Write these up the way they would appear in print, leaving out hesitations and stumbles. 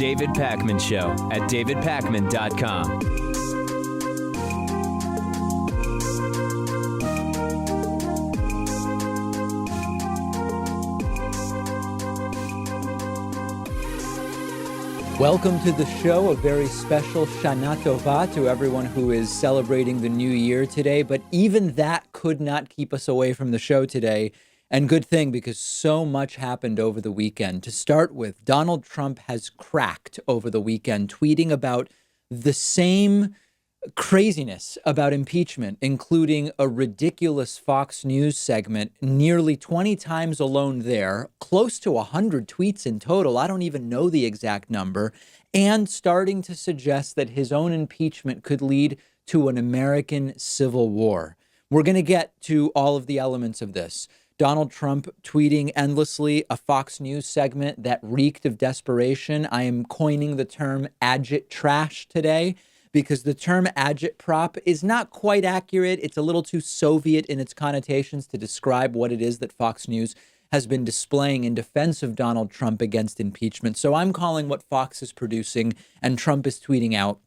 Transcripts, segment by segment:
David Pakman Show at davidpakman.com. Welcome to the show, a very special Shana Tova to everyone who is celebrating the new year today. But even that could not keep us away from the show today. And good thing, because so much happened over the weekend. To start with, Donald Trump has cracked over the weekend, tweeting about the same craziness about impeachment, including a ridiculous Fox News segment, nearly 20 times alone there, close to 100 tweets in total. I don't even know the exact number, and starting to suggest that his own impeachment could lead to an American civil war. We're going to get to all of the elements of this. Donald Trump tweeting endlessly, a Fox News segment that reeked of desperation. I am coining the term agit-trash today, because the term agit-prop is not quite accurate. It's a little too Soviet in its connotations to describe what it is that Fox News has been displaying in defense of Donald Trump against impeachment. So I'm calling what Fox is producing and Trump is tweeting out,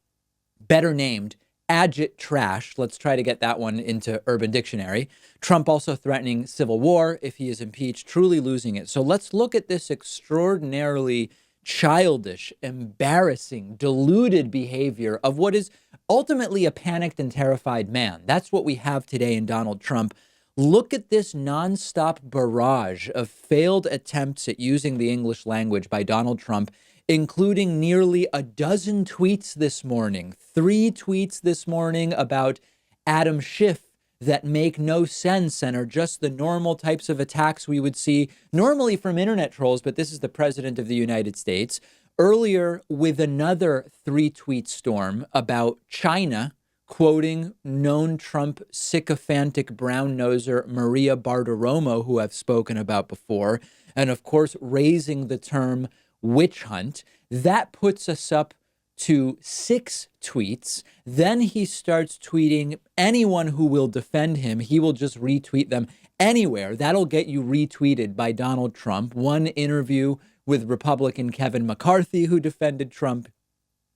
better named agit-trash. Let's try to get that one into Urban Dictionary. Trump also threatening civil war if he is impeached, truly losing it. So let's look at this extraordinarily childish, embarrassing, deluded behavior of what is ultimately a panicked and terrified man. That's what we have today in Donald Trump. Look at this nonstop barrage of failed attempts at using the English language by Donald Trump, including nearly a dozen tweets this morning, 3 tweets this morning about Adam Schiff that make no sense and are just the normal types of attacks we would see normally from internet trolls, but this is the president of the United States. Earlier, with another 3-tweet storm about China, quoting known Trump sycophantic brown-noser Maria Bartiromo, who I've spoken about before, and of course, raising the term witch hunt. That puts us up to 6 tweets. Then he starts tweeting anyone who will defend him. He will just retweet them anywhere. That'll get you retweeted by Donald Trump. One interview with Republican Kevin McCarthy, who defended Trump.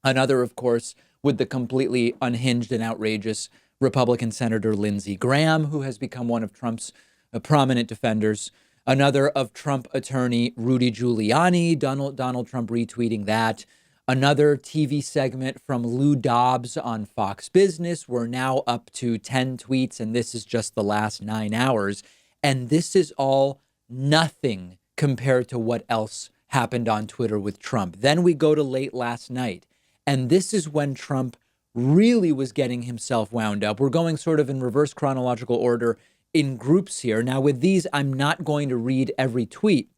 Another, of course, with the completely unhinged and outrageous Republican Senator Lindsey Graham, who has become one of Trump's prominent defenders. Another of Trump attorney Rudy Giuliani, Donald Trump retweeting that. Another TV segment from Lou Dobbs on Fox Business. We're now up to 10 tweets, and this is just the last 9 hours. And this is all nothing compared to what else happened on Twitter with Trump. Then we go to late last night, and this is when Trump really was getting himself wound up. We're going sort of in reverse chronological order in groups here. Now, with these, I'm not going to read every tweet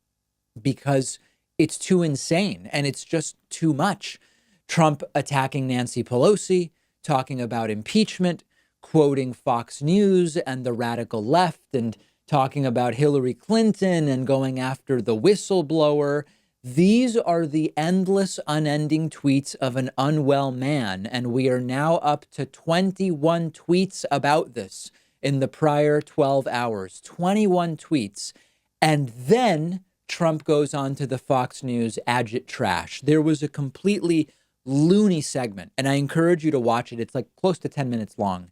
because it's too insane and it's just too much. Trump attacking Nancy Pelosi, talking about impeachment, quoting Fox News and the radical left, and talking about Hillary Clinton and going after the whistleblower. These are the endless, unending tweets of an unwell man. And we are now up to 21 tweets about this in the prior 12 hours. 21 tweets. And then Trump goes on to the Fox News agit-trash. There was a completely loony segment, and I encourage you to watch it. It's like close to 10 minutes long.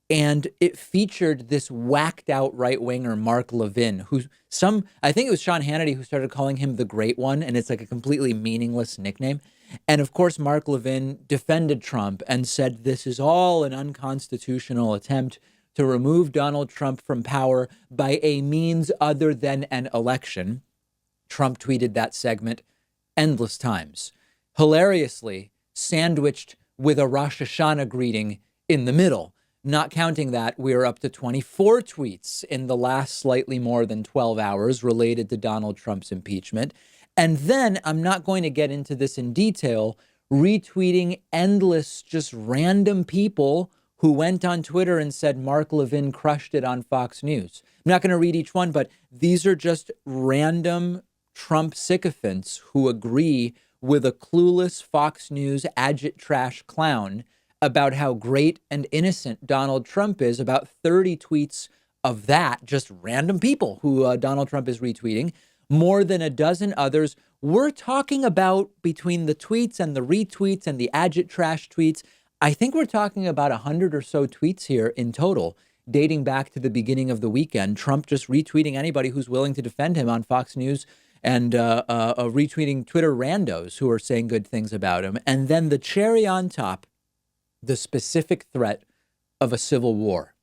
And it featured this whacked out right-winger, Mark Levin, I think it was Sean Hannity who started calling him the Great One, and it's like a completely meaningless nickname. And of course, Mark Levin defended Trump and said this is all an unconstitutional attempt to remove Donald Trump from power by a means other than an election. Trump tweeted that segment endless times, hilariously sandwiched with a Rosh Hashanah greeting in the middle. Not counting that, we're up to 24 tweets in the last slightly more than 12 hours related to Donald Trump's impeachment. And then, I'm not going to get into this in detail, retweeting endless, just random people who went on Twitter and said Mark Levin crushed it on Fox News. I'm not going to read each one, but these are just random Trump sycophants who agree with a clueless Fox News agit-trash clown about how great and innocent Donald Trump is. About 30 tweets of that, just random people who Donald Trump is retweeting. More than a dozen others we're talking about, between the tweets and the retweets and the agit-trash tweets, I think we're talking about 100 or so tweets here in total, dating back to the beginning of the weekend. Trump just retweeting anybody who's willing to defend him on Fox News, and retweeting Twitter randos who are saying good things about him. And then the cherry on top, the specific threat of a civil war,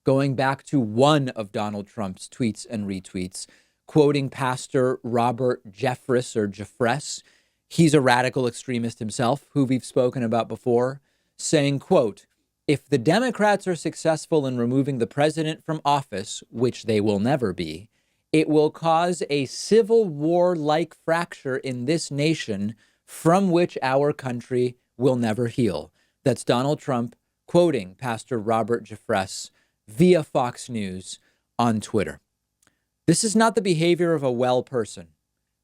going back to one of Donald Trump's tweets and retweets, quoting Pastor Robert Jeffress. He's a radical extremist himself, who we've spoken about before, saying, quote, "If the Democrats are successful in removing the president from office, which they will never be, it will cause a civil war-like fracture in this nation from which our country will never heal." That's Donald Trump quoting Pastor Robert Jeffress via Fox News on Twitter. This is not the behavior of a well person.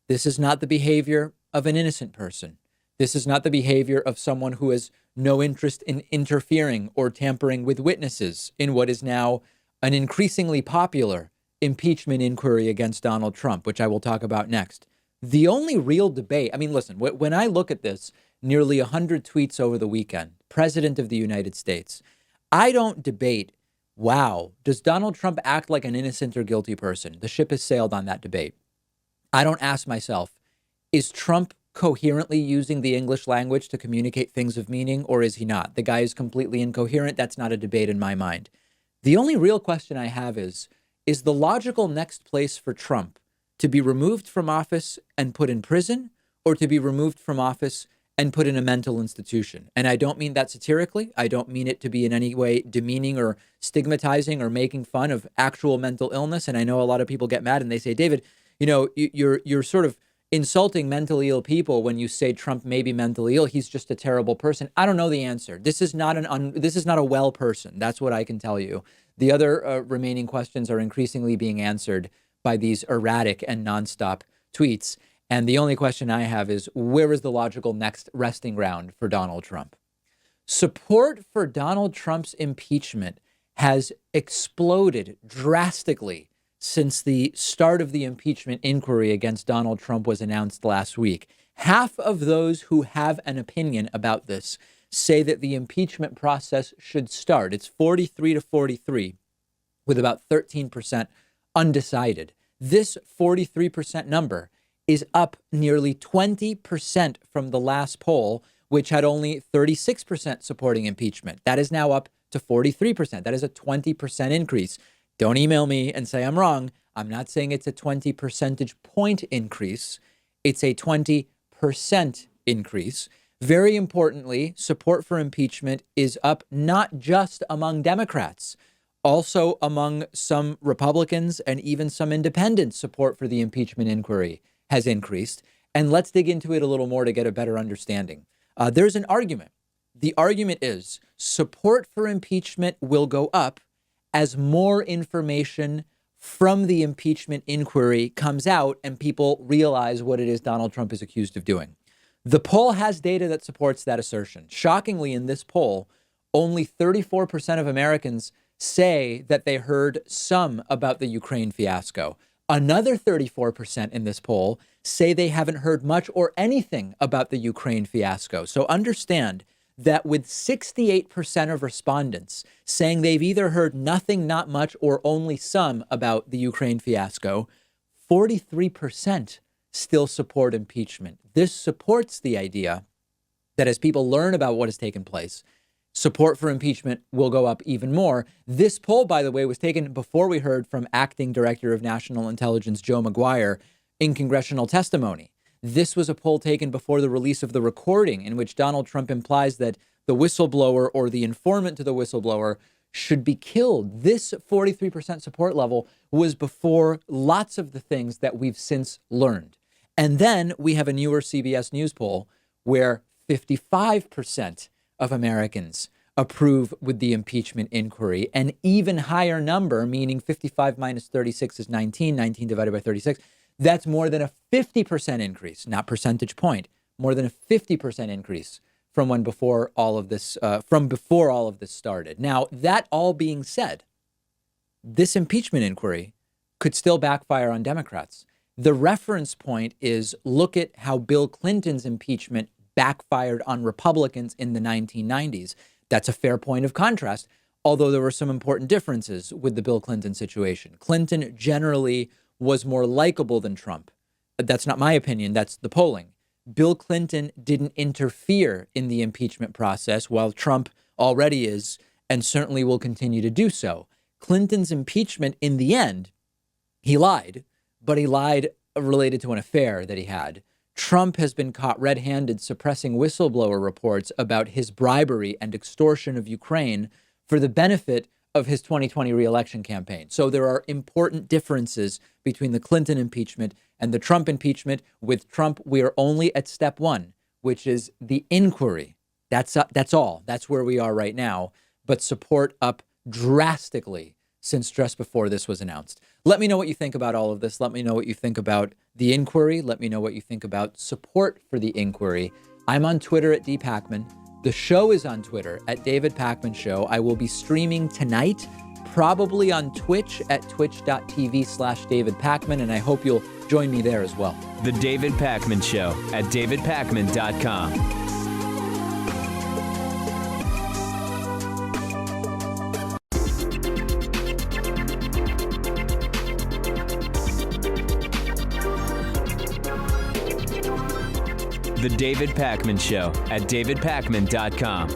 This is not the behavior of an innocent person. This is not the behavior of someone who has no interest in interfering or tampering with witnesses in what is now an increasingly popular impeachment inquiry against Donald Trump, which I will talk about next. The only real debate, I mean, listen, when I look at this, nearly 100 tweets over the weekend, President of the United States, I don't debate, wow, does Donald Trump act like an innocent or guilty person? The ship has sailed on that debate. I don't ask myself, is Trump coherently using the English language to communicate things of meaning, or is he not? The guy is completely incoherent. That's not a debate in my mind. The only real question I have is the logical next place for Trump to be removed from office and put in prison, or to be removed from office and put in a mental institution? And I don't mean that satirically. I don't mean it to be in any way demeaning or stigmatizing or making fun of actual mental illness. And I know a lot of people get mad and they say, David, you know, you're sort of insulting mentally ill people when you say Trump may be mentally ill. He's just a terrible person. I don't know the answer. This is not a well person. That's what I can tell you. The other remaining questions are increasingly being answered by these erratic and nonstop tweets. And the only question I have is, where is the logical next resting ground for Donald Trump? Support for Donald Trump's impeachment has exploded drastically since the start of the impeachment inquiry against Donald Trump was announced last week. Half of those who have an opinion about this say that the impeachment process should start. It's 43 to 43, with about 13% undecided. This 43% number is up nearly 20% from the last poll, which had only 36% supporting impeachment. That is now up to 43%. That is a 20% increase. Don't email me and say I'm wrong. I'm not saying it's a 20 percentage point increase. It's a 20% increase. Very importantly, support for impeachment is up not just among Democrats, also among some Republicans and even some independents. Support for the impeachment inquiry has increased. And let's dig into it a little more to get a better understanding. There's an argument. The argument is support for impeachment will go up as more information from the impeachment inquiry comes out and people realize what it is Donald Trump is accused of doing. The poll has data that supports that assertion. Shockingly, in this poll, only 34% of Americans say that they heard some about the Ukraine fiasco. Another 34% in this poll say they haven't heard much or anything about the Ukraine fiasco. So understand that with 68% of respondents saying they've either heard nothing, not much, or only some about the Ukraine fiasco, 43% still support impeachment. This supports the idea that as people learn about what has taken place, support for impeachment will go up even more. This poll, by the way, was taken before we heard from Acting Director of National Intelligence Joe Maguire in congressional testimony. This was a poll taken before the release of the recording in which Donald Trump implies that the whistleblower or the informant to the whistleblower should be killed. This 43% support level was before lots of the things that we've since learned. And then we have a newer CBS News poll where 55% of Americans approve with the impeachment inquiry. An even higher number, meaning 55 minus 36 is 19, 19 divided by 36. That's more than a 50% increase, not percentage point, more than a 50% increase from when before all of this started. Now, that all being said, this impeachment inquiry could still backfire on Democrats. The reference point is, look at how Bill Clinton's impeachment backfired on Republicans in the 1990s. That's a fair point of contrast, although there were some important differences with the Bill Clinton situation. Clinton generally was more likable than Trump. That's not my opinion. That's the polling. Bill Clinton didn't interfere in the impeachment process, while Trump already is and certainly will continue to do so. Clinton's impeachment, in the end, he lied, but he lied related to an affair that he had. Trump has been caught red-handed suppressing whistleblower reports about his bribery and extortion of Ukraine for the benefit of his 2020 reelection campaign. So there are important differences between the Clinton impeachment and the Trump impeachment. With Trump, we are only at step one, which is the inquiry. That's all. That's where we are right now. But support up drastically since just before this was announced. Let me know what you think about all of this. Let me know what you think about the inquiry. Let me know what you think about support for the inquiry. I'm on Twitter at @dpakman. The show is on Twitter at David Pakman Show. I will be streaming tonight, probably on Twitch at twitch.tv/David Pakman, and I hope you'll join me there as well. The David Pakman Show at davidpakman.com. The David Pakman Show at davidpakman.com.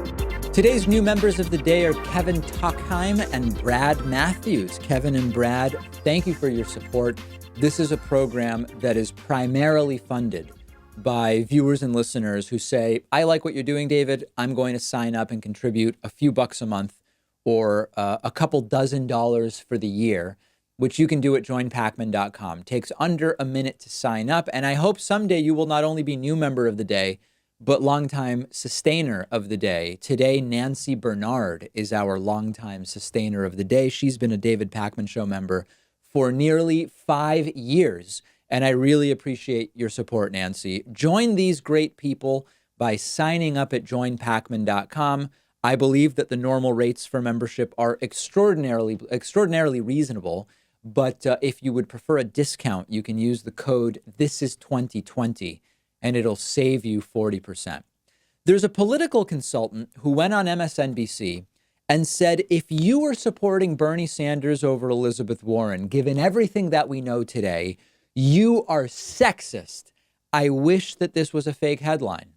Today's new members of the day are Kevin Tuckheim and Brad Matthews. Kevin and Brad, thank you for your support. This is a program that is primarily funded by viewers and listeners who say, I like what you're doing, David. I'm going to sign up and contribute a few bucks a month or a couple $dozen for the year, which you can do at joinpakman.com. Takes under a minute to sign up. And I hope someday you will not only be new member of the day, but longtime sustainer of the day. Today, Nancy Bernard is our longtime sustainer of the day. She's been a David Pakman Show member for nearly 5 years. And I really appreciate your support, Nancy. Join these great people by signing up at joinpakman.com. I believe that the normal rates for membership are extraordinarily reasonable. But if you would prefer a discount, you can use the code THISIS2020 and it'll save you 40%. There's a political consultant who went on MSNBC and said, if you were supporting Bernie Sanders over Elizabeth Warren, given everything that we know today, you are sexist. I wish that this was a fake headline.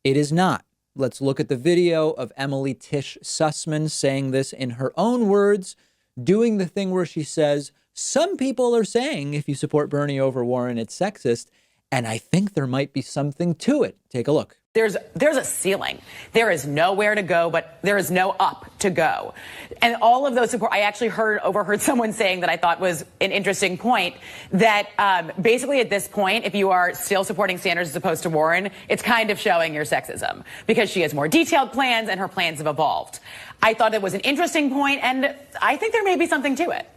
It is not. Let's look at the video of Emily Tisch Sussman saying this in her own words, doing the thing where she says, some people are saying if you support Bernie over Warren, it's sexist. And I think there might be something to it. Take a look. There's a ceiling. There is nowhere to go, but there is no up to go. And all of those support, I actually overheard someone saying that I thought was an interesting point, that basically at this point, if you are still supporting Sanders as opposed to Warren, it's kind of showing your sexism because she has more detailed plans and her plans have evolved. I thought it was an interesting point, and I think there may be something to it.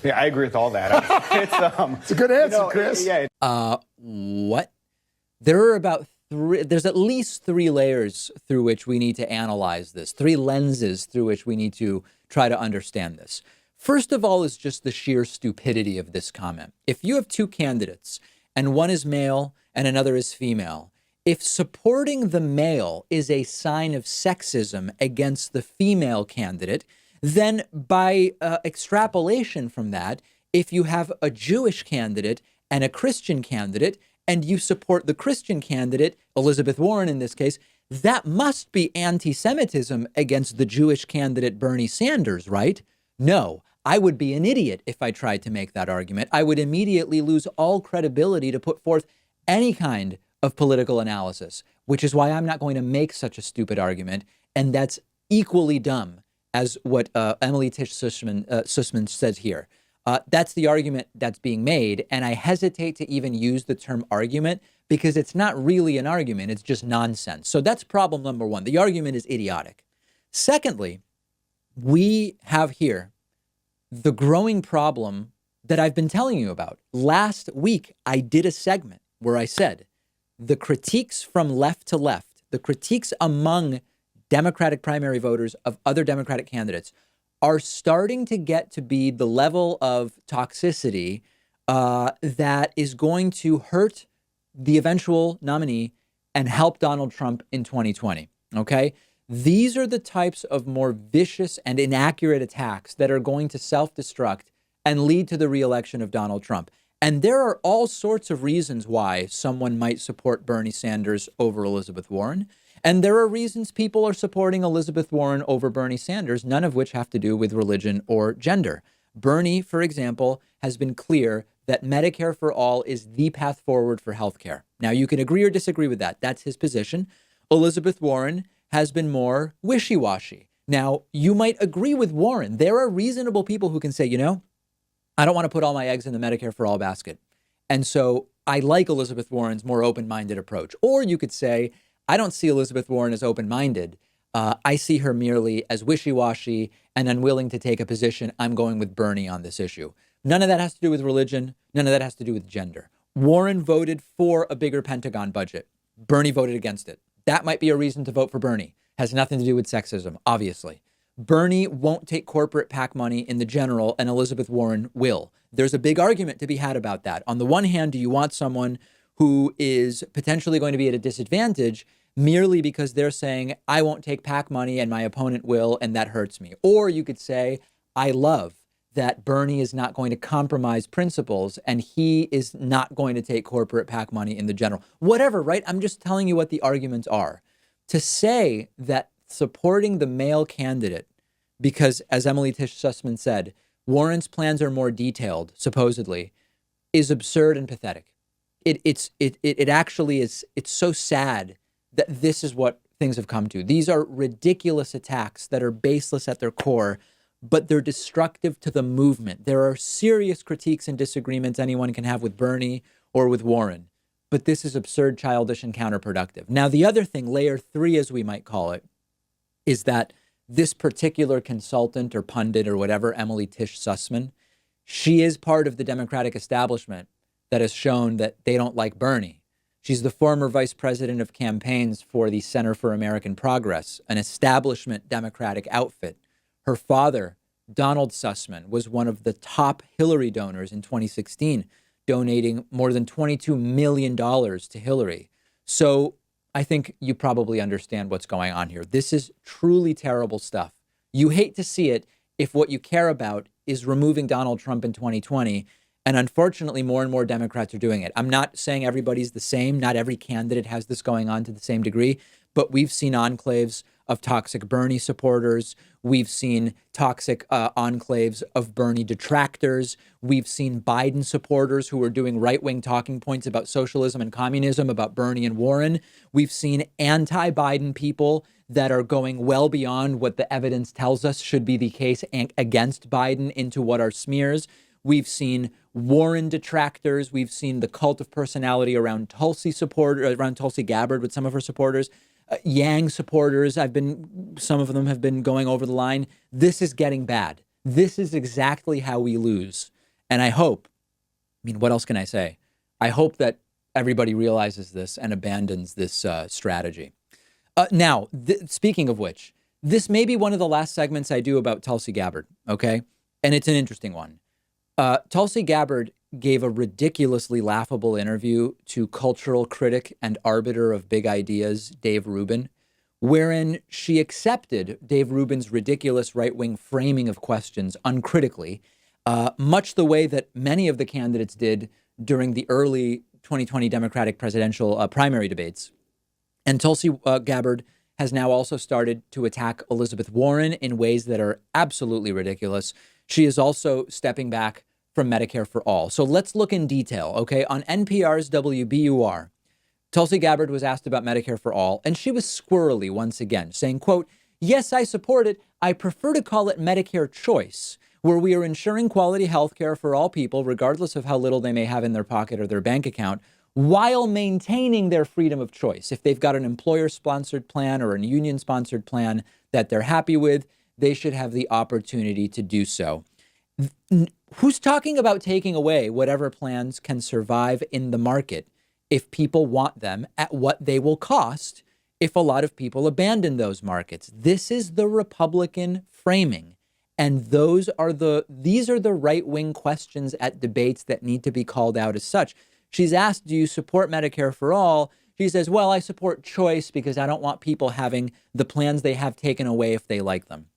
Yeah, I agree with all that. It's a good answer, Chris. What? There are there's at least 3 layers through which we need to analyze this, 3 lenses through which we need to try to understand this. First of all is just the sheer stupidity of this comment. If you have 2 candidates and one is male and another is female, if supporting the male is a sign of sexism against the female candidate, then by extrapolation from that, if you have a Jewish candidate and a Christian candidate, and you support the Christian candidate, Elizabeth Warren in this case, that must be anti-Semitism against the Jewish candidate Bernie Sanders, right? No, I would be an idiot if I tried to make that argument. I would immediately lose all credibility to put forth any kind of political analysis, which is why I'm not going to make such a stupid argument. And that's equally dumb as what Emily Tisch Sussman says here. That's the argument that's being made. And I hesitate to even use the term argument because it's not really an argument. It's just nonsense. So that's problem number 1. The argument is idiotic. Secondly, we have here the growing problem that I've been telling you about. Last week, I did a segment where I said the critiques from left to left, the critiques among Democratic primary voters of other Democratic candidates are starting to get to be the level of toxicity that is going to hurt the eventual nominee and help Donald Trump in 2020. Okay? These are the types of more vicious and inaccurate attacks that are going to self-destruct and lead to the reelection of Donald Trump. And there are all sorts of reasons why someone might support Bernie Sanders over Elizabeth Warren. And there are reasons people are supporting Elizabeth Warren over Bernie Sanders, none of which have to do with religion or gender. Bernie, for example, has been clear that Medicare for all is the path forward for healthcare. Now, you can agree or disagree with that. That's his position. Elizabeth Warren has been more wishy-washy. Now, you might agree with Warren. There are reasonable people who can say, you know, I don't want to put all my eggs in the Medicare for all basket. And so I like Elizabeth Warren's more open-minded approach. Or you could say, I don't see Elizabeth Warren as open-minded. I see her merely as wishy-washy and unwilling to take a position. I'm going with Bernie on this issue. None of that has to do with religion. None of that has to do with gender. Warren voted for a bigger Pentagon budget. Bernie voted against it. That might be a reason to vote for Bernie. Has nothing to do with sexism, obviously. Bernie won't take corporate PAC money in the general, and Elizabeth Warren will. There's a big argument to be had about that. On the one hand, do you want someone who is potentially going to be at a disadvantage merely because they're saying, I won't take PAC money and my opponent will, and that hurts me? Or you could say, I love that Bernie is not going to compromise principles and he is not going to take corporate PAC money in the general. Whatever, right? I'm just telling you what the arguments are. To say that supporting the male candidate, because as Emily Tisch Sussman said, Warren's plans are more detailed, supposedly, is absurd and pathetic. It actually is. It's so sad that this is what things have come to. These are ridiculous attacks that are baseless at their core, but they're destructive to the movement. There are serious critiques and disagreements anyone can have with Bernie or with Warren, but this is absurd, childish, and counterproductive. Now, the other thing, layer 3, as we might call it, is that this particular consultant or pundit or whatever, Emily Tisch Sussman, she is part of the Democratic establishment that has shown that they don't like Bernie. She's the former vice president of campaigns for the Center for American Progress, an establishment Democratic outfit. Her father, Donald Sussman, was one of the top Hillary donors in 2016, donating more than $22 million to Hillary. So I think you probably understand what's going on here. This is truly terrible stuff. You hate to see it if what you care about is removing Donald Trump in 2020. And unfortunately, more and more Democrats are doing it. I'm not saying everybody's the same. Not every candidate has this going on to the same degree. But we've seen enclaves of toxic Bernie supporters. We've seen toxic enclaves of Bernie detractors. We've seen Biden supporters who are doing right-wing talking points about socialism and communism, about Bernie and Warren. We've seen anti-Biden people that are going well beyond what the evidence tells us should be the case against Biden into what are smears. We've seen Warren detractors. We've seen the cult of personality around Tulsi Gabbard with some of her supporters. Yang supporters, some of them have been going over the line. This is getting bad. This is exactly how we lose. And I hope, what else can I say? I hope that everybody realizes this and abandons this strategy. Now, speaking of which, this may be one of the last segments I do about Tulsi Gabbard, okay? And it's an interesting one. Tulsi Gabbard gave a ridiculously laughable interview to cultural critic and arbiter of big ideas, Dave Rubin, wherein she accepted Dave Rubin's ridiculous right-wing framing of questions uncritically, much the way that many of the candidates did during the early 2020 Democratic presidential primary debates. And Tulsi Gabbard has now also started to attack Elizabeth Warren in ways that are absolutely ridiculous. She is also stepping back from Medicare for all. So let's look in detail, okay? On NPR's WBUR, Tulsi Gabbard was asked about Medicare for all, and she was squirrely once again, saying, quote, "Yes, I support it. I prefer to call it Medicare choice, where we are ensuring quality health care for all people, regardless of how little they may have in their pocket or their bank account, while maintaining their freedom of choice. If they've got an employer-sponsored plan or a union-sponsored plan that they're happy with, they should have the opportunity to do so." Who's talking about taking away whatever plans can survive in the market if people want them at what they will cost if a lot of people abandon those markets? This is the Republican framing. And these are the right-wing questions at debates that need to be called out as such. She's asked, do you support Medicare for all? She says, well, I support choice because I don't want people having the plans they have taken away if they like them.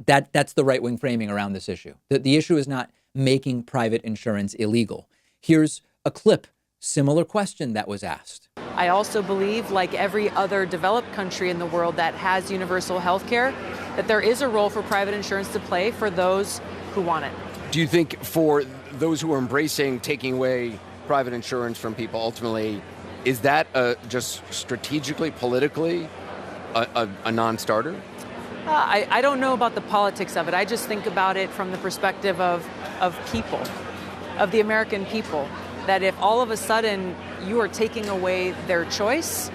That's the right-wing framing around this issue. The issue is not making private insurance illegal. Here's a clip, similar question that was asked. I also believe, like every other developed country in the world that has universal health care, that there is a role for private insurance to play for those who want it. Do you think for those who are embracing taking away private insurance from people, ultimately, is that just strategically, politically, a non-starter? I don't know about the politics of it. I just think about it from the perspective of people, of the American people, that if all of a sudden you are taking away their choice,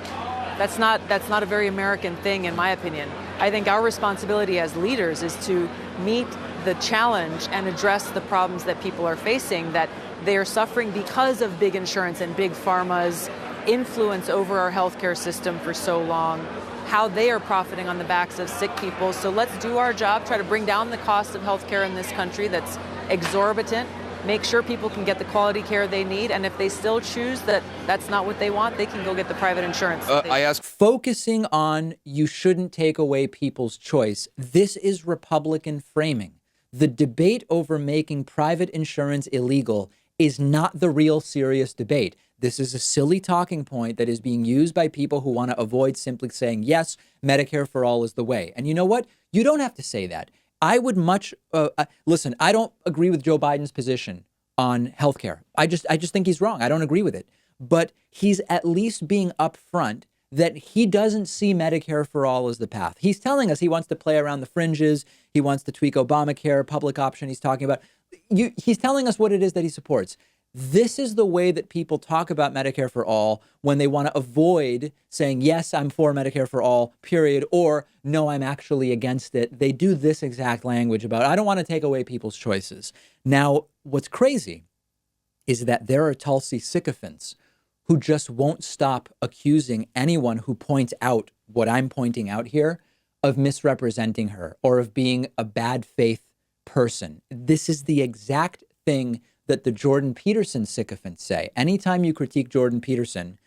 that's not a very American thing, in my opinion. I think our responsibility as leaders is to meet the challenge and address the problems that people are facing, that they are suffering because of big insurance and big pharma's influence over our healthcare system for so long, how they are profiting on the backs of sick people. So let's do our job, try to bring down the cost of healthcare in this country that's exorbitant, make sure people can get the quality care they need, and if they still choose that that's not what they want, they can go get the private insurance. Focusing on you shouldn't take away people's choice. This is Republican framing. The debate over making private insurance illegal is not the real serious debate. This is a silly talking point that is being used by people who want to avoid simply saying, yes, Medicare for all is the way. And you know what? You don't have to say that. I would listen, I don't agree with Joe Biden's position on healthcare. I just think he's wrong. I don't agree with it. But he's at least being upfront that he doesn't see Medicare for all as the path. He's telling us he wants to play around the fringes. He wants to tweak Obamacare, public option he's talking about. He's telling us what it is that he supports. This is the way that people talk about Medicare for all when they want to avoid saying, yes, I'm for Medicare for all, period, or no, I'm actually against it. They do this exact language about, I don't want to take away people's choices. Now, what's crazy is that there are Tulsi sycophants who just won't stop accusing anyone who points out what I'm pointing out here of misrepresenting her or of being a bad faith person. This is the exact thing that the Jordan Peterson sycophants say. Anytime you critique Jordan Peterson,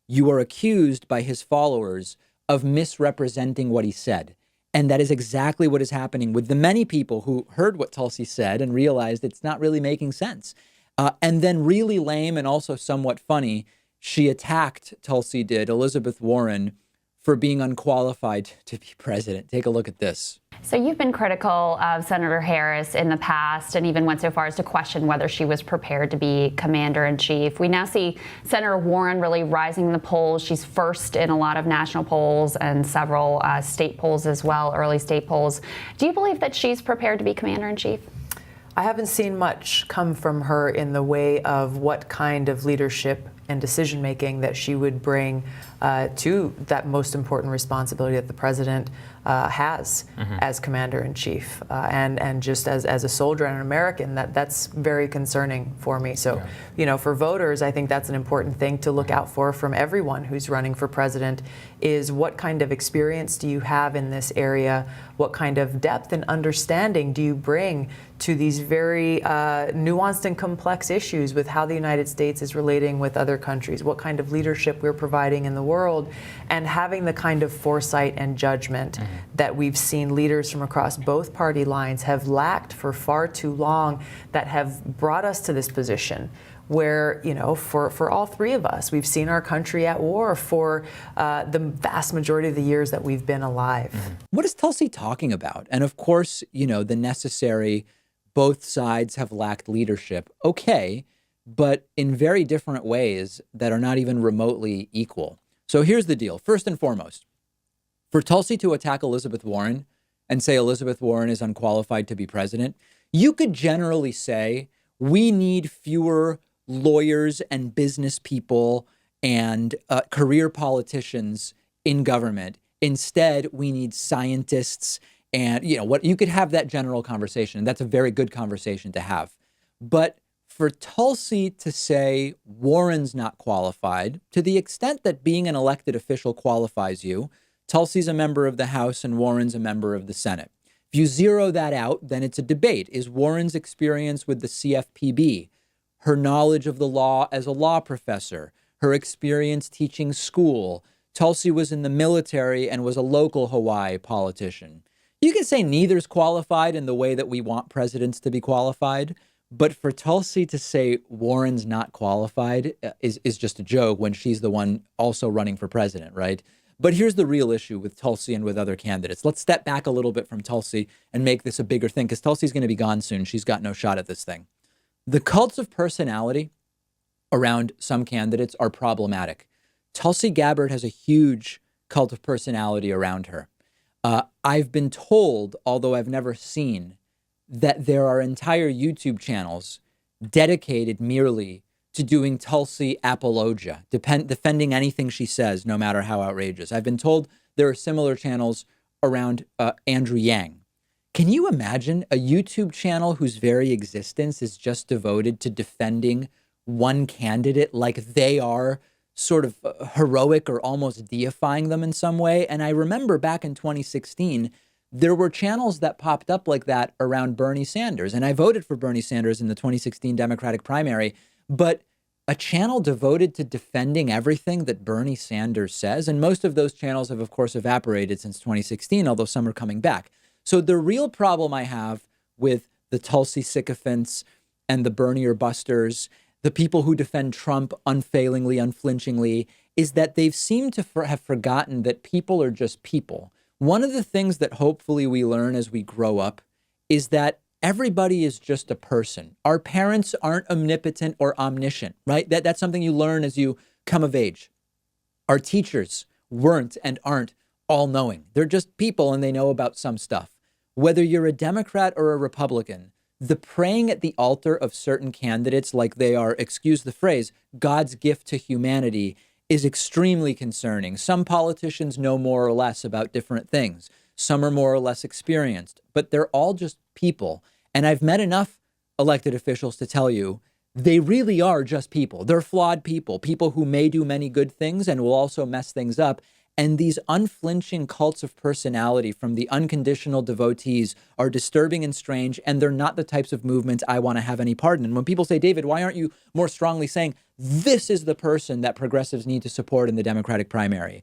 you are accused by his followers of misrepresenting what he said. And that is exactly what is happening with the many people who heard what Tulsi said and realized it's not really making sense. And then really lame and also somewhat funny, she attacked, Tulsi did, Elizabeth Warren for being unqualified to be president. Take a look at this. So you've been critical of Senator Harris in the past and even went so far as to question whether she was prepared to be commander-in-chief. We now see Senator Warren really rising in the polls. She's first in a lot of national polls and several state polls as well, early state polls. Do you believe that she's prepared to be commander-in-chief? I haven't seen much come from her in the way of what kind of leadership and decision-making that she would bring to that most important responsibility that the president has as commander-in-chief. And just as a soldier and an American, that's very concerning for me. So, you know, for voters, I think that's an important thing to look out for from everyone who's running for president is what kind of experience do you have in this area? What kind of depth and understanding do you bring to these very nuanced and complex issues with how the United States is relating with other countries, what kind of leadership we're providing in the world, and having the kind of foresight and judgment that we've seen leaders from across both party lines have lacked for far too long that have brought us to this position where, you know, for all three of us, we've seen our country at war for the vast majority of the years that we've been alive. What is Tulsi talking about? And of course, you know, the necessary, both sides have lacked leadership. Okay, but in very different ways that are not even remotely equal. So here's the deal. First and foremost, for Tulsi to attack Elizabeth Warren and say Elizabeth Warren is unqualified to be president, you could generally say we need fewer lawyers and business people and career politicians in government. Instead, we need scientists and, you know, what you could have that general conversation. And that's a very good conversation to have. But for Tulsi to say Warren's not qualified, to the extent that being an elected official qualifies you, Tulsi's a member of the House and Warren's a member of the Senate. If you zero that out, then it's a debate. Is Warren's experience with the CFPB, her knowledge of the law as a law professor, her experience teaching school? Tulsi was in the military and was a local Hawaii politician. You can say neither's qualified in the way that we want presidents to be qualified. But for Tulsi to say Warren's not qualified is just a joke when she's the one also running for president, right? But here's the real issue with Tulsi and with other candidates. Let's step back a little bit from Tulsi and make this a bigger thing, because Tulsi's going to be gone soon. She's got no shot at this thing. The cults of personality around some candidates are problematic. Tulsi Gabbard has a huge cult of personality around her. I've been told, although I've never seen, that there are entire YouTube channels dedicated merely to doing Tulsi apologia, defending anything she says, no matter how outrageous. I've been told there are similar channels around Andrew Yang. Can you imagine a YouTube channel whose very existence is just devoted to defending one candidate like they are sort of heroic or almost deifying them in some way? And I remember back in 2016, there were channels that popped up like that around Bernie Sanders. And I voted for Bernie Sanders in the 2016 Democratic primary. But a channel devoted to defending everything that Bernie Sanders says. And most of those channels have, of course, evaporated since 2016, although some are coming back. So the real problem I have with the Tulsi sycophants and the Bernier busters, the people who defend Trump unfailingly, unflinchingly, is that they've seemed to have forgotten that people are just people. One of the things that hopefully we learn as we grow up is that everybody is just a person. Our parents aren't omnipotent or omniscient, right? That's something you learn as you come of age. Our teachers weren't and aren't all-knowing. They're just people and they know about some stuff. Whether you're a Democrat or a Republican, the praying at the altar of certain candidates like they are, excuse the phrase, God's gift to humanity is extremely concerning. Some politicians know more or less about different things. Some are more or less experienced, but they're all just people. And I've met enough elected officials to tell you they really are just people. They're flawed people who may do many good things and will also mess things up. And these unflinching cults of personality from the unconditional devotees are disturbing and strange, and they're not the types of movements I want to have any part in. And when people say, David, why aren't you more strongly saying this is the person that progressives need to support in the Democratic primary?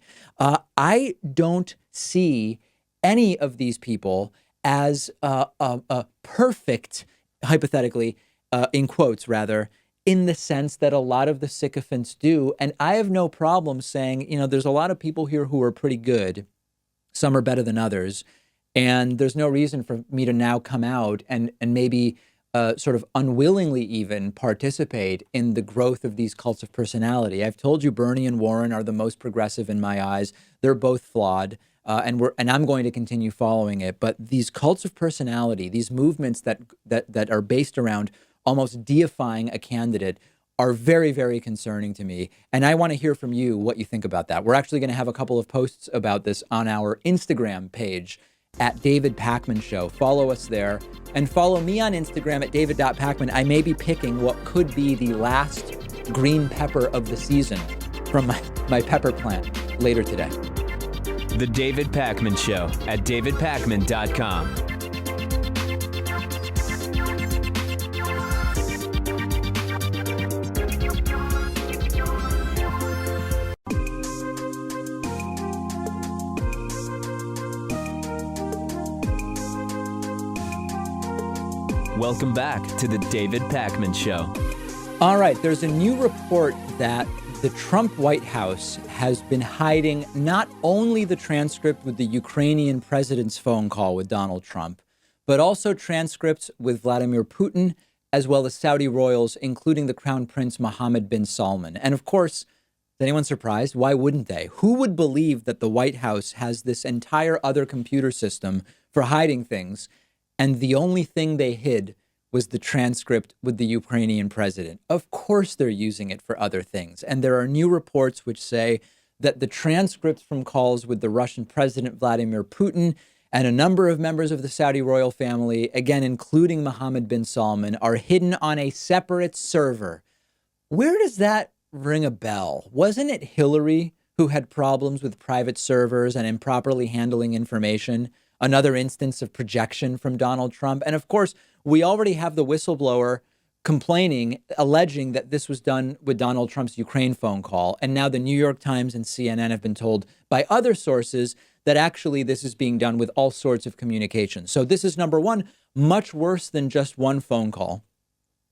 I don't see any of these people as a perfect, hypothetically, in quotes rather, in the sense that a lot of the sycophants do. And I have no problem saying, there's a lot of people here who are pretty good. Some are better than others. And there's no reason for me to now come out and maybe sort of unwillingly even participate in the growth of these cults of personality. I've told you Bernie and Warren are the most progressive in my eyes. They're both flawed. And I'm going to continue following it. But these cults of personality, these movements that are based around almost deifying a candidate are very, very concerning to me. And I want to hear from you what you think about that. We're actually going to have a couple of posts about this on our Instagram page at David Pakman Show. Follow us there and follow me on Instagram at david.pakman. I may be picking what could be the last green pepper of the season from my pepper plant later today. The David Pakman Show at davidpakman.com. Welcome back to the David Pakman Show. All right, there's a new report that the Trump White House has been hiding not only the transcript with the Ukrainian president's phone call with Donald Trump, but also transcripts with Vladimir Putin, as well as Saudi royals, including the Crown Prince Mohammed bin Salman. And of course, is anyone surprised? Why wouldn't they? Who would believe that the White House has this entire other computer system for hiding things, and the only thing they hid was the transcript with the Ukrainian president? Of course they're using it for other things. And there are new reports which say that the transcripts from calls with the Russian President Vladimir Putin and a number of members of the Saudi royal family, again, including Mohammed bin Salman, are hidden on a separate server. Where does that ring a bell? Wasn't it Hillary who had problems with private servers and improperly handling information another instance of projection from Donald Trump. And of course, we already have the whistleblower complaining, alleging that this was done with Donald Trump's Ukraine phone call. And now the New York Times and CNN have been told by other sources that actually this is being done with all sorts of communication. So this is, number one, much worse than just one phone call.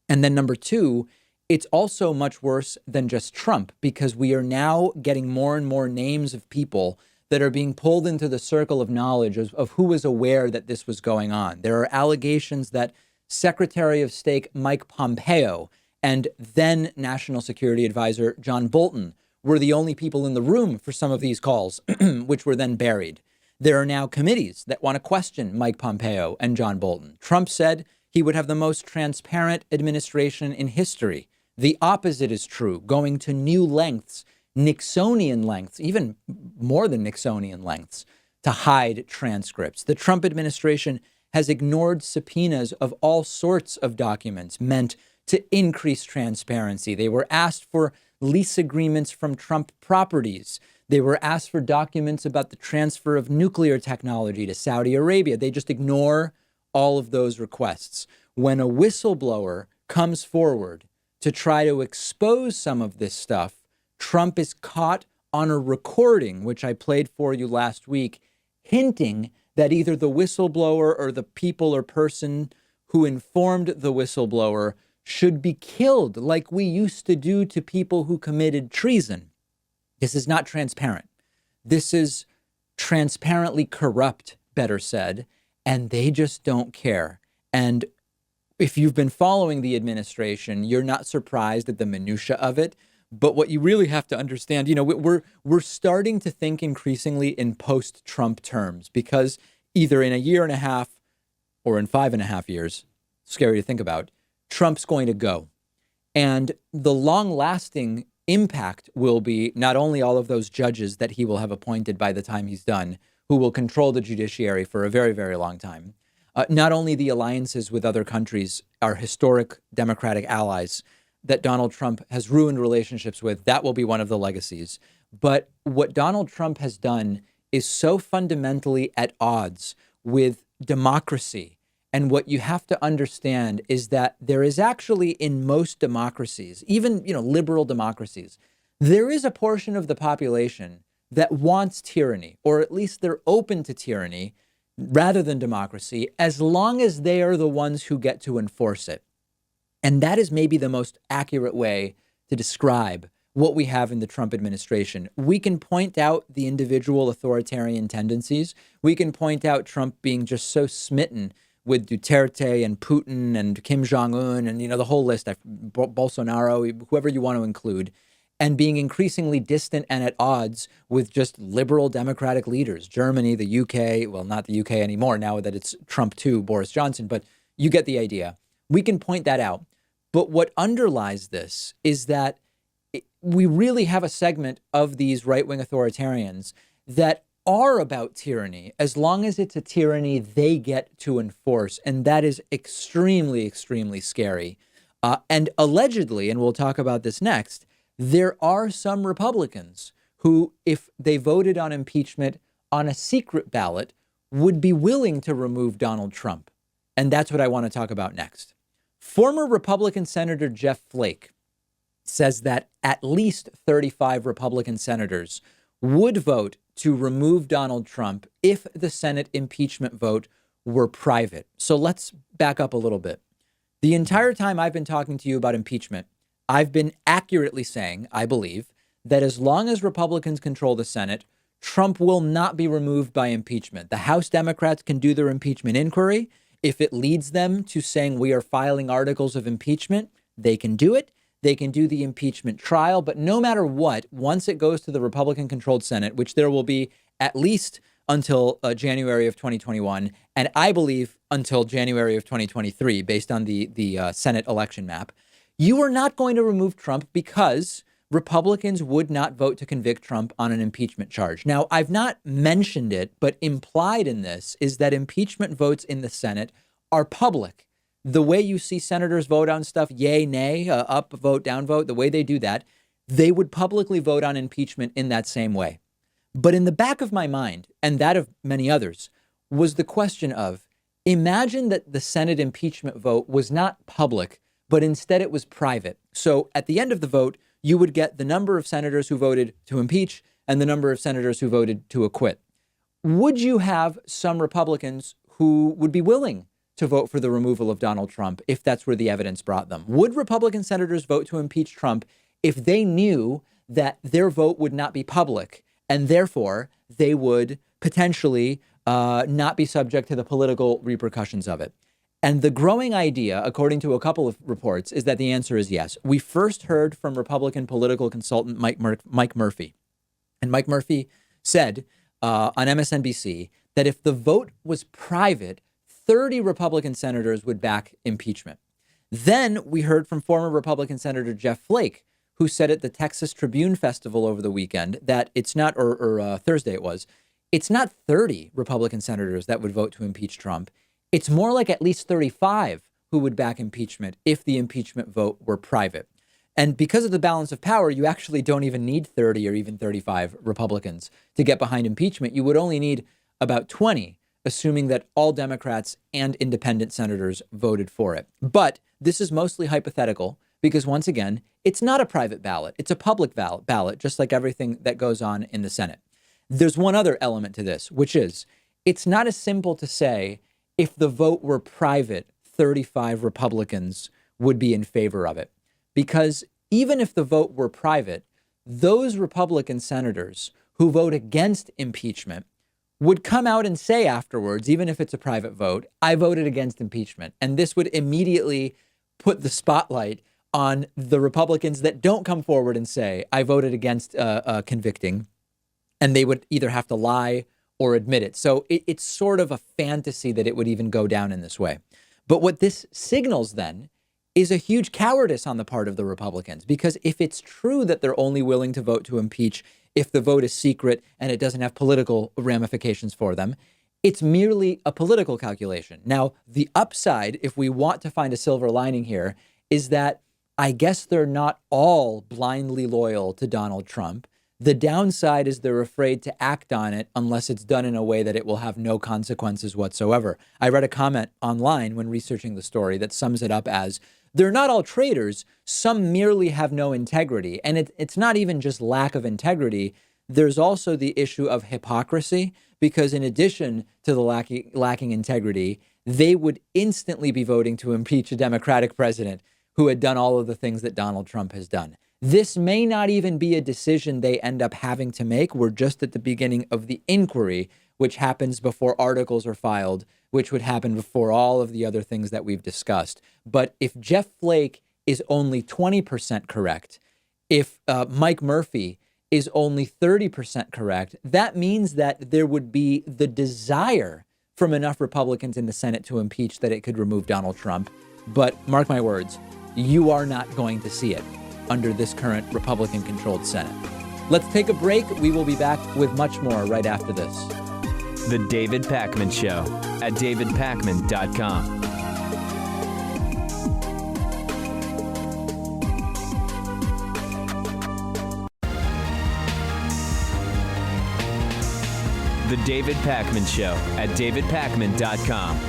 And then number two, it's also much worse than just Trump, because we are now getting more and more names of people that are being pulled into the circle of knowledge of who was aware that this was going on. There are allegations that Secretary of State Mike Pompeo and then National Security Advisor John Bolton were the only people in the room for some of these calls, which were then buried. There are now committees that want to question Mike Pompeo and John Bolton. Trump said he would have the most transparent administration in history. The opposite is true, going to new lengths, Nixonian lengths, even more than Nixonian lengths, to hide transcripts. The Trump administration has ignored subpoenas of all sorts of documents meant to increase transparency. They were asked for lease agreements from Trump properties. They were asked for documents about the transfer of nuclear technology to Saudi Arabia. They just ignore all of those requests. When a whistleblower comes forward to try to expose some of this stuff, Trump is caught on a recording, which I played for you last week, hinting that either the whistleblower or the people or person who informed the whistleblower should be killed like we used to do to people who committed treason. This is not transparent. This is transparently corrupt, better said, and they just don't care. And if you've been following the administration, you're not surprised at the minutia of it. But what you really have to understand, we're starting to think increasingly in post-Trump terms, because either in a year and a half or in 5.5 years, scary to think about, Trump's going to go. And the long-lasting impact will be not only all of those judges that he will have appointed by the time he's done, who will control the judiciary for a very, very long time, not only the alliances with other countries, our historic Democratic allies that Donald Trump has ruined relationships with, that will be one of the legacies. But what Donald Trump has done is so fundamentally at odds with democracy. And what you have to understand is that there is actually, in most democracies, even, liberal democracies, there is a portion of the population that wants tyranny, or at least they're open to tyranny rather than democracy, as long as they are the ones who get to enforce it. And that is maybe the most accurate way to describe what we have in the Trump administration. We can point out the individual authoritarian tendencies. We can point out Trump being just so smitten with Duterte and Putin and Kim Jong-un and, the whole list, Bolsonaro, whoever you want to include, and being increasingly distant and at odds with just liberal democratic leaders. Germany, the UK, well, not the UK anymore now that it's Trump 2, Boris Johnson, but you get the idea. We can point that out. But what underlies this is that we really have a segment of these right-wing authoritarians that are about tyranny, as long as it's a tyranny they get to enforce. And that is extremely, extremely scary. And allegedly, and we'll talk about this next, there are some Republicans who, if they voted on impeachment on a secret ballot, would be willing to remove Donald Trump. And that's what I want to talk about next. Former Republican Senator Jeff Flake says that at least 35 Republican senators would vote to remove Donald Trump if the Senate impeachment vote were private. So let's back up a little bit. The entire time I've been talking to you about impeachment, I've been accurately saying, I believe, that as long as Republicans control the Senate, Trump will not be removed by impeachment. The House Democrats can do their impeachment inquiry. If it leads them to saying we are filing articles of impeachment, they can do it. They can do the impeachment trial. But no matter what, once it goes to the Republican-controlled Senate, which there will be at least until January of 2021, and I believe until January of 2023, based on the Senate election map, you are not going to remove Trump because Republicans would not vote to convict Trump on an impeachment charge. Now, I've not mentioned it, but implied in this is that impeachment votes in the Senate are public. The way you see senators vote on stuff, yay, nay, up vote, down vote, the way they do that, they would publicly vote on impeachment in that same way. But in the back of my mind, and that of many others, was the question of, imagine that the Senate impeachment vote was not public, but instead it was private. So at the end of the vote, you would get the number of senators who voted to impeach and the number of senators who voted to acquit. Would you have some Republicans who would be willing to vote for the removal of Donald Trump if that's where the evidence brought them? Would Republican senators vote to impeach Trump if they knew that their vote would not be public and therefore they would potentially not be subject to the political repercussions of it? And the growing idea, according to a couple of reports, is that the answer is yes. We first heard from Republican political consultant Mike Murphy. And Mike Murphy said on MSNBC that if the vote was private, 30 Republican senators would back impeachment. Then we heard from former Republican Senator Jeff Flake, who said at the Texas Tribune Festival over the weekend that it's not, or Thursday it was, it's not 30 Republican senators that would vote to impeach Trump. It's more like at least 35 who would back impeachment if the impeachment vote were private. And because of the balance of power, you actually don't even need 30 or even 35 Republicans to get behind impeachment. You would only need about 20, assuming that all Democrats and independent senators voted for it. But this is mostly hypothetical because, once again, it's not a private ballot. It's a public ballot, just like everything that goes on in the Senate. There's one other element to this, which is it's not as simple to say if the vote were private, 35 Republicans would be in favor of it. Because even if the vote were private, those Republican senators who vote against impeachment would come out and say afterwards, even if it's a private vote, I voted against impeachment. And this would immediately put the spotlight on the Republicans that don't come forward and say, I voted against convicting. And they would either have to lie or admit it. So it's sort of a fantasy that it would even go down in this way. But what this signals then is a huge cowardice on the part of the Republicans, because if it's true that they're only willing to vote to impeach if the vote is secret and it doesn't have political ramifications for them, it's merely a political calculation. Now, the upside, if we want to find a silver lining here, is that I guess they're not all blindly loyal to Donald Trump. The downside is they're afraid to act on it unless it's done in a way that it will have no consequences whatsoever. I read a comment online when researching the story that sums it up as, they're not all traitors, some merely have no integrity. And it's not even just lack of integrity. There's also the issue of hypocrisy, because in addition to the lacking integrity, they would instantly be voting to impeach a Democratic president who had done all of the things that Donald Trump has done. This may not even be a decision they end up having to make. We're just at the beginning of the inquiry, which happens before articles are filed, which would happen before all of the other things that we've discussed. But if Jeff Flake is only 20% correct, if Mike Murphy is only 30% correct, that means that there would be the desire from enough Republicans in the Senate to impeach that it could remove Donald Trump. But mark my words, you are not going to see it under this current Republican-controlled Senate. Let's take a break. We will be back with much more right after this. The David Pakman Show at davidpakman.com. The David Pakman Show at davidpakman.com.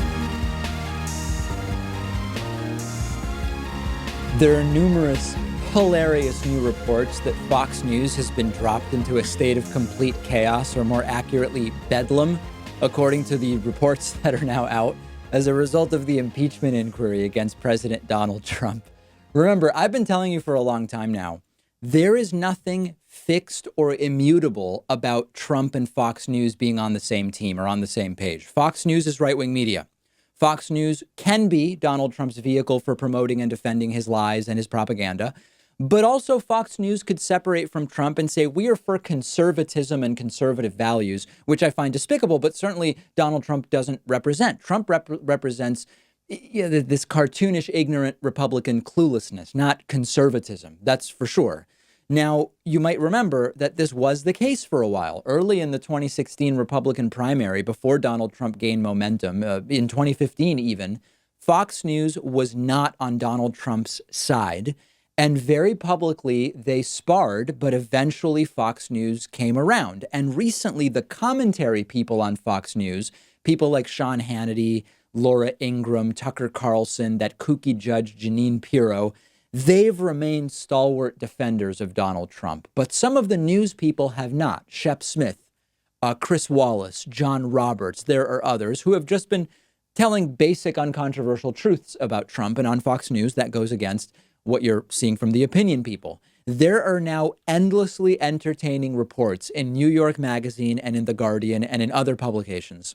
There are numerous hilarious new reports that Fox News has been dropped into a state of complete chaos, or more accurately, bedlam, according to the reports that are now out as a result of the impeachment inquiry against President Donald Trump. Remember, I've been telling you for a long time now, there is nothing fixed or immutable about Trump and Fox News being on the same team or on the same page. Fox News is right-wing media. Fox News can be Donald Trump's vehicle for promoting and defending his lies and his propaganda. But also Fox News could separate from Trump and say, we are for conservatism and conservative values, which I find despicable, but certainly Donald Trump doesn't represent. Trump represents this cartoonish, ignorant Republican cluelessness, not conservatism. That's for sure. Now, you might remember that this was the case for a while. Early in the 2016 Republican primary, before Donald Trump gained momentum, in 2015 even, Fox News was not on Donald Trump's side. And very publicly, they sparred, but eventually Fox News came around. And recently, the commentary people on Fox News people like Sean Hannity, Laura Ingraham, Tucker Carlson, that kooky judge Jeanine Pirro, they've remained stalwart defenders of Donald Trump. But some of the news people have not. Shep Smith, Chris Wallace, John Roberts, there are others who have just been telling basic uncontroversial truths about Trump. And on Fox News, that goes against what you're seeing from the opinion people. There are now endlessly entertaining reports in New York Magazine and in The Guardian and in other publications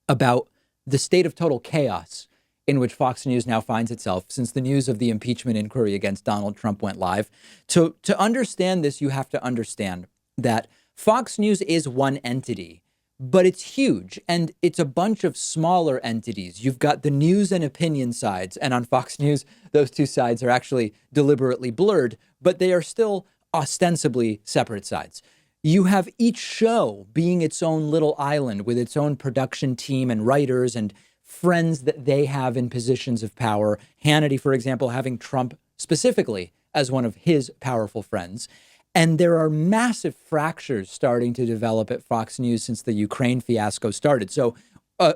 about the state of total chaos in which Fox News now finds itself since the news of the impeachment inquiry against Donald Trump went live. To understand this, you have to understand that Fox News is one entity, but it's huge, and it's a bunch of smaller entities. You've got the news and opinion sides, and on Fox News, those two sides are actually deliberately blurred, but they are still ostensibly separate sides. You have each show being its own little island with its own production team and writers and friends that they have in positions of power. Hannity, for example, having Trump specifically as one of his powerful friends. And there are massive fractures starting to develop at Fox News since the Ukraine fiasco started. So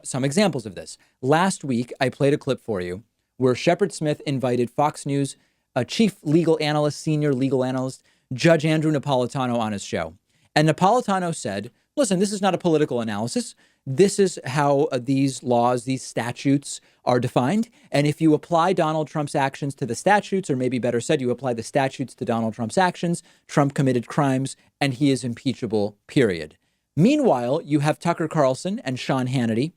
some examples of this. Last week, I played a clip for you where Shepard Smith invited Fox News chief legal analyst, senior legal analyst, Judge Andrew Napolitano on his show. And Napolitano said, listen, this is not a political analysis. This is how these laws, these statutes are defined. And if you apply Donald Trump's actions to the statutes, or maybe better said, you apply the statutes to Donald Trump's actions, Trump committed crimes and he is impeachable, period. Meanwhile, you have Tucker Carlson and Sean Hannity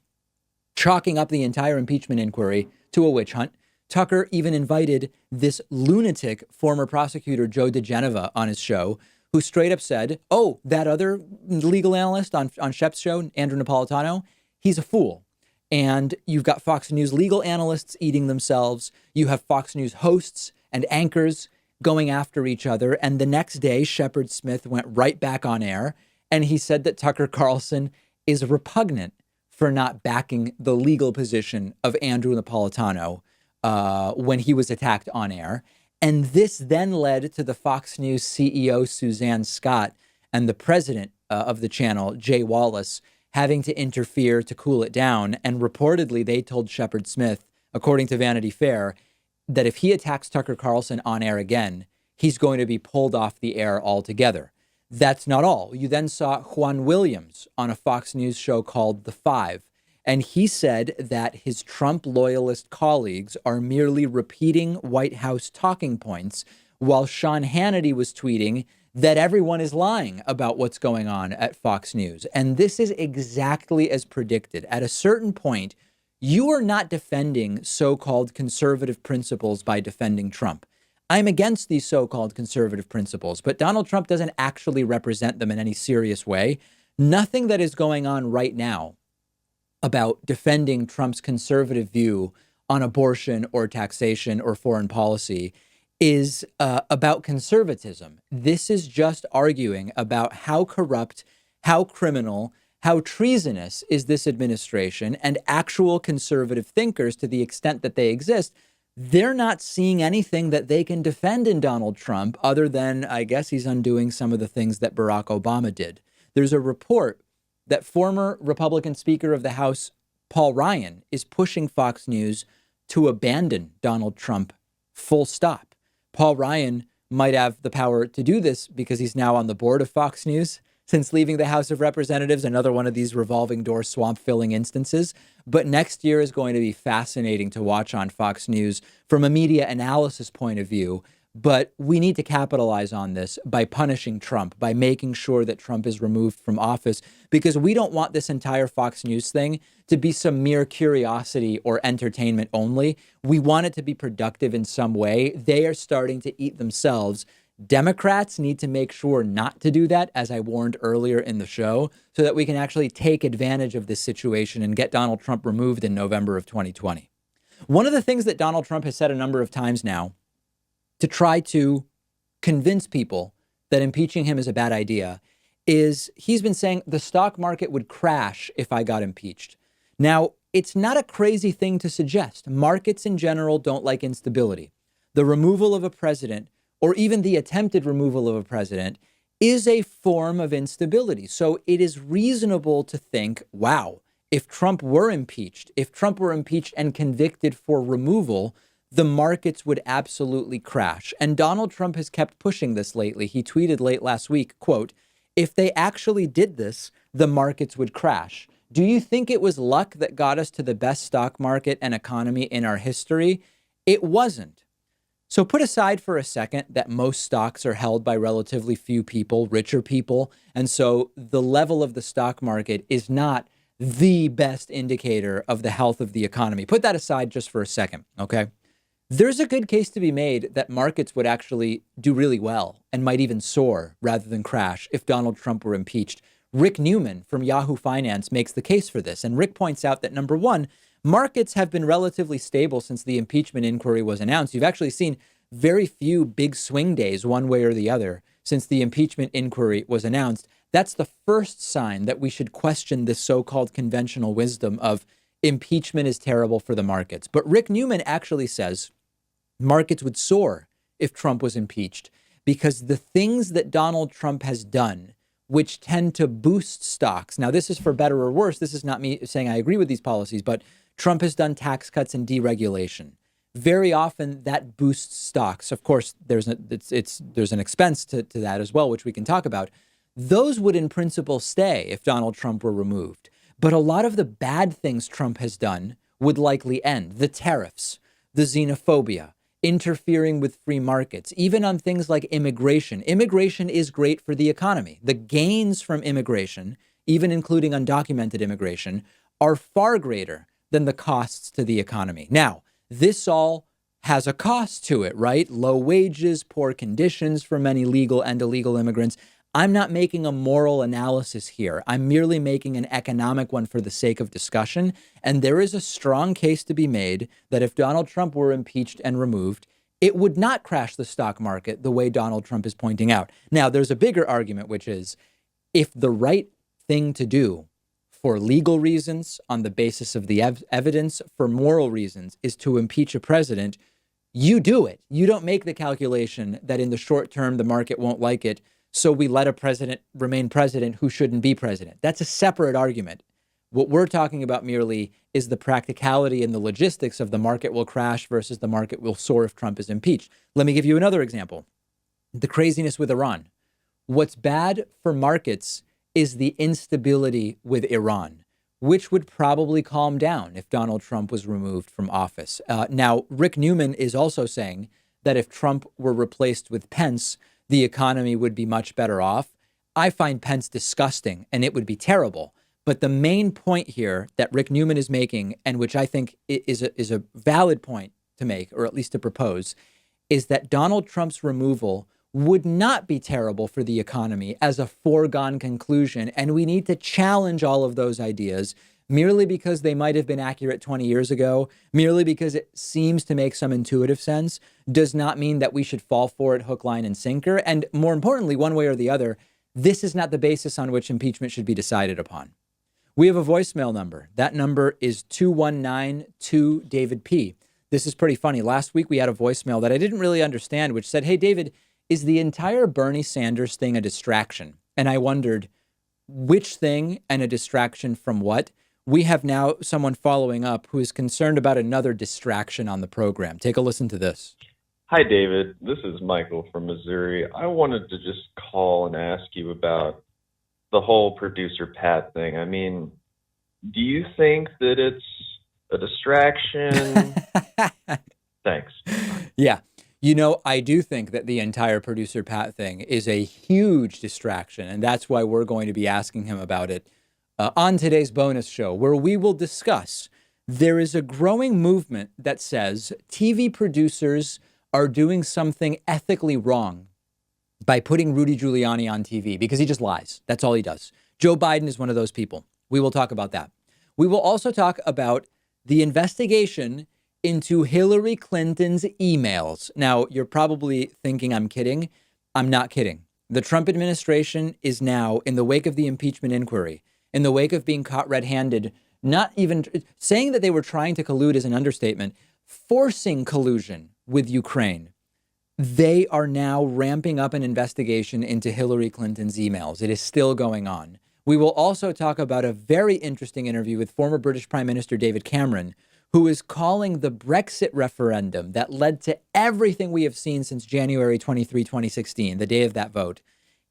chalking up the entire impeachment inquiry to a witch hunt. Tucker even invited this lunatic former prosecutor, Joe DeGeneva, on his show, who straight up said, oh, that other legal analyst on Shep's show, Andrew Napolitano, he's a fool. And you've got Fox News legal analysts eating themselves. You have Fox News hosts and anchors going after each other. And the next day, Shepard Smith went right back on air. And he said that Tucker Carlson is repugnant for not backing the legal position of Andrew Napolitano when he was attacked on air. And this then led to the Fox News CEO, Suzanne Scott, and the president of the channel, Jay Wallace, having to interfere to cool it down. And reportedly, they told Shepard Smith, according to Vanity Fair, that if he attacks Tucker Carlson on air again, he's going to be pulled off the air altogether. That's not all. You then saw Juan Williams on a Fox News show called The Five. And he said that his Trump loyalist colleagues are merely repeating White House talking points, while Sean Hannity was tweeting that everyone is lying about what's going on at Fox News. And this is exactly as predicted. At a certain point, you are not defending so-called conservative principles by defending Trump. I'm against these so-called conservative principles, but Donald Trump doesn't actually represent them in any serious way. Nothing that is going on right now about defending Trump's conservative view on abortion or taxation or foreign policy is about conservatism. This is just arguing about how corrupt, how criminal, how treasonous is this administration, and actual conservative thinkers, to the extent that they exist, they're not seeing anything that they can defend in Donald Trump other than, I guess, he's undoing some of the things that Barack Obama did. There's a report that former Republican Speaker of the House, Paul Ryan, is pushing Fox News to abandon Donald Trump, full stop. Paul Ryan might have the power to do this because he's now on the board of Fox News since leaving the House of Representatives, another one of these revolving door swamp filling instances. But next year is going to be fascinating to watch on Fox News from a media analysis point of view. But we need to capitalize on this by punishing Trump, by making sure that Trump is removed from office, because we don't want this entire Fox News thing to be some mere curiosity or entertainment only. We want it to be productive in some way. They are starting to eat themselves. Democrats need to make sure not to do that, as I warned earlier in the show, so that we can actually take advantage of this situation and get Donald Trump removed in November of 2020. One of the things that Donald Trump has said a number of times now to try to convince people that impeaching him is a bad idea is he's been saying the stock market would crash if I got impeached. Now, it's not a crazy thing to suggest. Markets in general don't like instability. The removal of a president, or even the attempted removal of a president, is a form of instability. So it is reasonable to think, wow, if Trump were impeached and convicted for removal, the markets would absolutely crash. And Donald Trump has kept pushing this lately. He tweeted late last week, quote, "If they actually did this, the markets would crash." Do you think it was luck that got us to the best stock market and economy in our history? It wasn't. So put aside for a second that most stocks are held by relatively few people, richer people. And so the level of the stock market is not the best indicator of the health of the economy. Put that aside just for a second, okay? There's a good case to be made that markets would actually do really well and might even soar rather than crash if Donald Trump were impeached. Rick Newman from Yahoo Finance makes the case for this. And Rick points out that, number one, markets have been relatively stable since the impeachment inquiry was announced. You've actually seen very few big swing days one way or the other since the impeachment inquiry was announced. That's the first sign that we should question this so-called conventional wisdom of impeachment is terrible for the markets. But Rick Newman actually says markets would soar if Trump was impeached because the things that Donald Trump has done, which tend to boost stocks. Now, this is for better or worse. This is not me saying I agree with these policies, but Trump has done tax cuts and deregulation. Very often that boosts stocks. Of course, there's an expense to that as well, which we can talk about. Those would in principle stay if Donald Trump were removed. But a lot of the bad things Trump has done would likely end. The tariffs, the xenophobia, interfering with free markets, even on things like immigration. Immigration is great for the economy. The gains from immigration, even including undocumented immigration, are far greater than the costs to the economy. Now, this all has a cost to it, right? Low wages, poor conditions for many legal and illegal immigrants. I'm not making a moral analysis here. I'm merely making an economic one for the sake of discussion. And there is a strong case to be made that if Donald Trump were impeached and removed, it would not crash the stock market the way Donald Trump is pointing out. Now, there's a bigger argument, which is if the right thing to do for legal reasons, on the basis of the evidence, for moral reasons, is to impeach a president, you do it. You don't make the calculation that in the short term, the market won't like it, so we let a president remain president who shouldn't be president. That's a separate argument. What we're talking about merely is the practicality and the logistics of the market will crash versus the market will soar if Trump is impeached. Let me give you another example. The craziness with Iran. What's bad for markets is the instability with Iran, which would probably calm down if Donald Trump was removed from office. Now, Rick Newman is also saying that if Trump were replaced with Pence, the economy would be much better off. I find Pence disgusting and it would be terrible. But the main point here that Rick Newman is making, and which I think is a valid point to make, or at least to propose, is that Donald Trump's removal would not be terrible for the economy as a foregone conclusion. And we need to challenge all of those ideas merely because they might have been accurate 20 years ago, merely because it seems to make some intuitive sense, does not mean that we should fall for it hook, line, and sinker. And more importantly, one way or the other, this is not the basis on which impeachment should be decided upon. We have a voicemail number. That number is 219-2-DAVID-P. This is pretty funny. Last week, we had a voicemail that I didn't really understand, which said, "Hey, David, is the entire Bernie Sanders thing a distraction?" And I wondered which thing and a distraction from what. We have now someone following up who is concerned about another distraction on the program. Take a listen to this. Hi, David. This is Michael from Missouri. I wanted to just call and ask you about the whole producer Pat thing. I mean, do you think that it's a distraction? Thanks. Yeah. You know, I do think that the entire producer Pat thing is a huge distraction, and that's why we're going to be asking him about it on today's bonus show, where we will discuss there is a growing movement that says TV producers are doing something ethically wrong by putting Rudy Giuliani on TV because he just lies. That's all he does. Joe Biden is one of those people. We will talk about that. We will also talk about the investigation into Hillary Clinton's emails. Now, you're probably thinking I'm kidding. I'm not kidding. The Trump administration is now, in the wake of the impeachment inquiry, in the wake of being caught red-handed, not even saying that they were trying to collude is an understatement, forcing collusion with Ukraine. They are now ramping up an investigation into Hillary Clinton's emails. It is still going on. We will also talk about a very interesting interview with former British Prime Minister David Cameron, who is calling the Brexit referendum that led to everything we have seen since January 23, 2016, the day of that vote,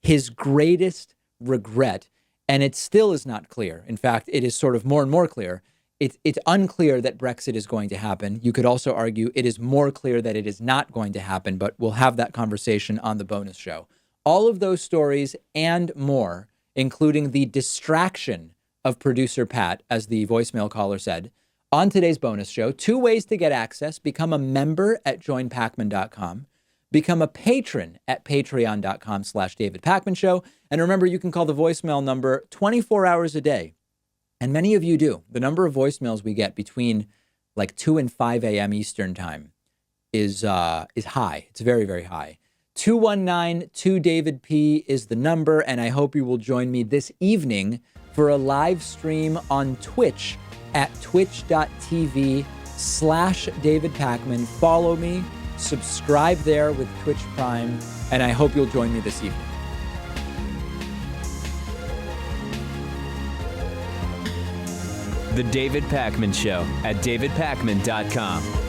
his greatest regret. And it still is not clear. In fact, it is sort of more and more clear. It's unclear that Brexit is going to happen. You could also argue it is more clear that it is not going to happen, but we'll have that conversation on the bonus show. All of those stories and more, including the distraction of producer Pat, as the voicemail caller said, on today's bonus show. 2 ways to get access: become a member at joinpakman.com, become a patron at patreon.com/David Pakman Show. And remember, you can call the voicemail number 24 hours a day. And many of you do. The number of voicemails we get between like 2 and 5 a.m. Eastern time is high. It's very, very high. 219-2-DAVID-P is the number, and I hope you will join me this evening for a live stream on Twitch at twitch.tv/David Pakman. Follow me, subscribe there with Twitch Prime, and I hope you'll join me this evening. The David Pakman Show at davidpakman.com.